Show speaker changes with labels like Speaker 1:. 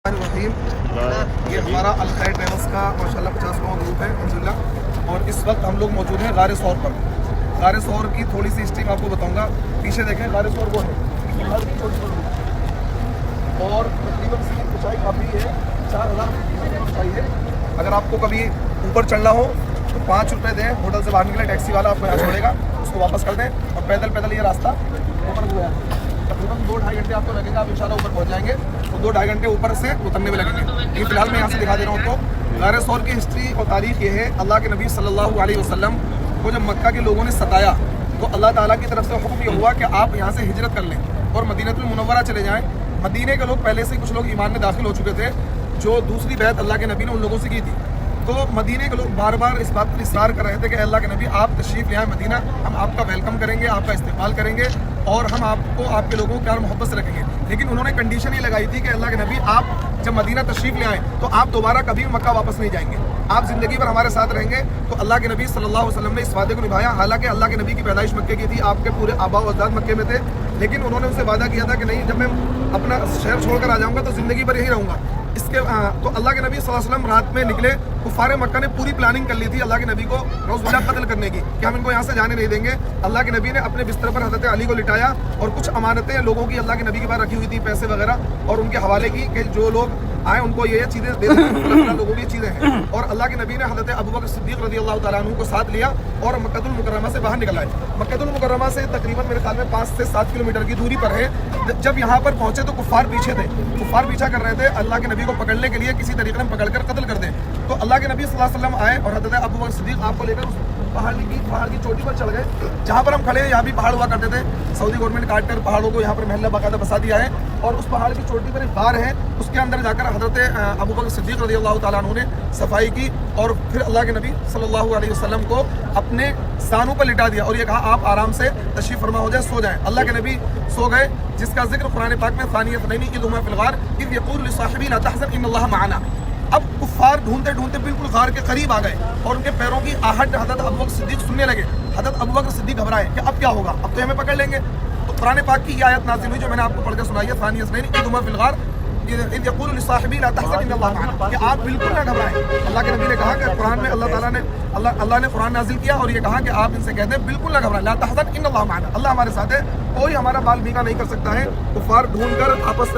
Speaker 1: الرحیم یہ ہمارا الخیر ٹریولس کا ماشاءاللہ 50واں گروپ ہے الحمدللہ، اور اس وقت ہم لوگ موجود ہیں غار ثور پر۔ غار ثور کی تھوڑی سی ہسٹری میں آپ کو بتاؤں گا۔ پیچھے دیکھیں غار ثور وہ ہے اور تقریباً اس کی اونچائی کافی ہے، 4000 فٹ اونچائی ہے۔ اگر آپ کو کبھی اوپر چڑھنا ہو تو 5 روپے دیں، ہوٹل سے باہر نکلے ٹیکسی والا آپ کو یہاں چھوڑے گا، اس کو واپس کر دیں اور پیدل پیدل یہ راستہ اوپر ہوا ہے۔ تقریباً 2-2.5 گھنٹے آپ کو لگے گا، آپ انشاءاللہ اوپر پہنچ جائیں گے۔ تو 2-2.5 گھنٹے اوپر سے اترنے میں لگیں گے۔ یہ فی الحال میں یہاں سے دکھا دے رہا ہوں تو غار ثور کی ہسٹری اور تاریخ یہ ہے، اللہ کے نبی صلی اللہ علیہ وسلم کو جب مکہ کے لوگوں نے ستایا تو اللہ تعالیٰ کی طرف سے حکم یہ ہوا کہ آپ یہاں سے ہجرت کر لیں اور مدینہ المنورہ چلے جائیں۔ مدینے کے لوگ پہلے سے کچھ لوگ ایمان میں داخل ہو چکے تھے، جو دوسری بیعت اللہ کے نبی نے ان لوگوں سے کی تھی۔ تو مدینے کے لوگ بار بار اس بات پر اصرار کر رہے تھے کہ اللہ کے نبی آپ تشریف لے آئیں مدینہ، ہم آپ کا ویلکم کریں گے، آپ کا استقبال کریں گے اور ہم آپ کو آپ کے لوگوں کو پیار محبت سے رکھیں گے۔ لیکن انہوں نے کنڈیشن یہ لگائی تھی کہ اللہ کے نبی آپ جب مدینہ تشریف لے آئیں تو آپ دوبارہ کبھی مکہ واپس نہیں جائیں گے، آپ زندگی بھر ہمارے ساتھ رہیں گے۔ تو اللہ کے نبی صلی اللہ علیہ وسلم نے اس وعدے کو نبھایا، حالانکہ اللہ کے نبی کی پیدائش مکے کی تھی، آپ کے پورے آبا و اجداد مکے میں تھے، لیکن انہوں نے ان سے وعدہ کیا تھا کہ نہیں، جب میں اپنا شہر چھوڑ کر آ جاؤں گا تو زندگی بھر یہی رہوں گا۔ تو اللہ کے نبی صلی اللہ علیہ وسلم رات میں نکلے۔ کفار مکہ نے پوری پلاننگ کر لی تھی اللہ کے نبی کو نعوذ باللہ قتل کرنے کی، کہ ہم ان کو یہاں سے جانے نہیں دیں گے۔ اللہ کے نبی نے اپنے بستر پر حضرت علی کو لٹایا اور کچھ امانتیں لوگوں کی اللہ کے نبی کے پاس رکھی ہوئی تھی، پیسے وغیرہ، اور ان کے حوالے کی کہ جو لوگ آئیں ان کو یہ چیزیں دے دیں، لوگوں کی چیزیں ہیں۔ اور اللہ کے نبی نے حضرت ابوبکر صدیق رضی اللہ تعالیٰ عنہ کو ساتھ لیا اور مکہ المکرمہ سے باہر نکل آئے۔ مکہ المکرمہ سے تقریباً میرے خیال میں 5 سے 7 کلومیٹر کی دوری پر ہے۔ جب یہاں پر پہنچے تو کفار پیچھے تھے، کفار پیچھا کر رہے تھے اللہ کے نبی کو پکڑنے کے لیے، کسی طریقے سے پکڑ کر قتل کر دیں۔ تو اللہ کے نبی صلی اللہ علیہ وسلم آئے اور حضرت ابوبکر صدیق آپ کو لے کر پہاڑ کی چوٹی پر چڑھ گئے۔ جہاں پر ہم کھڑے ہیں یہاں بھی پہاڑ ہوا کرتے تھے، سعودی گورنمنٹ کاٹ کر پہاڑوں کو یہاں پر محلہ باقاعدہ بسا دیا ہے، اور اس پہاڑ کی چوٹی پر ایک غار ہے، اس کے اندر جا کر حضرت ابوبکر صدیق رضی اللہ تعالیٰ عنہ نے صفائی کی اور پھر اللہ کے نبی صلی اللہ علیہ وسلم کو اپنے سانوں پر لٹا دیا اور یہ کہا آپ آرام سے تشریف فرما ہو جائے، سو جائیں۔ اللہ کے نبی سو گئے، جس کا ذکر قرآن پاک میں ثانی اثنین اذ ہما فی الغار اذ یقول لصاحبہ لا تحزن ان اللہ معنا۔ اب کفار ڈھونڈتے ڈھونڈتے بالکل غار کے قریب آ گئے اور ان کے پیروں کی آہٹ حضرت ابوبکر صدیق سننے لگے۔ حضرت ابوبکر صدیق گھبرائے کہ اب کیا ہوگا، اب تو ہمیں پکڑ لیں گے۔ تو قرآن پاک کی یہ آیت نازل ہوئی جو میں نے آپ کو پڑھ کے سنائی ہے، ثانی اثنین اذ ہما فی الغار اذ یقول لصاحبہ لا تحزن ان اللہ معنا، کہ آپ بالکل نہ گھبرائیں۔ اللہ کے نبی نے کہا کہ قرآن میں اللہ نے قرآن نازل کیا اور یہ کہا کہ آپ ان سے کہہ دیں بالکل نہ گھبرائیں، لا تحزن ان اللہ معنا، اللہ ہمارے ساتھ ہے، کوئی ہمارا بال بھیگا نہیں کر سکتا ہے۔ کفار ڈھونڈ کر آپس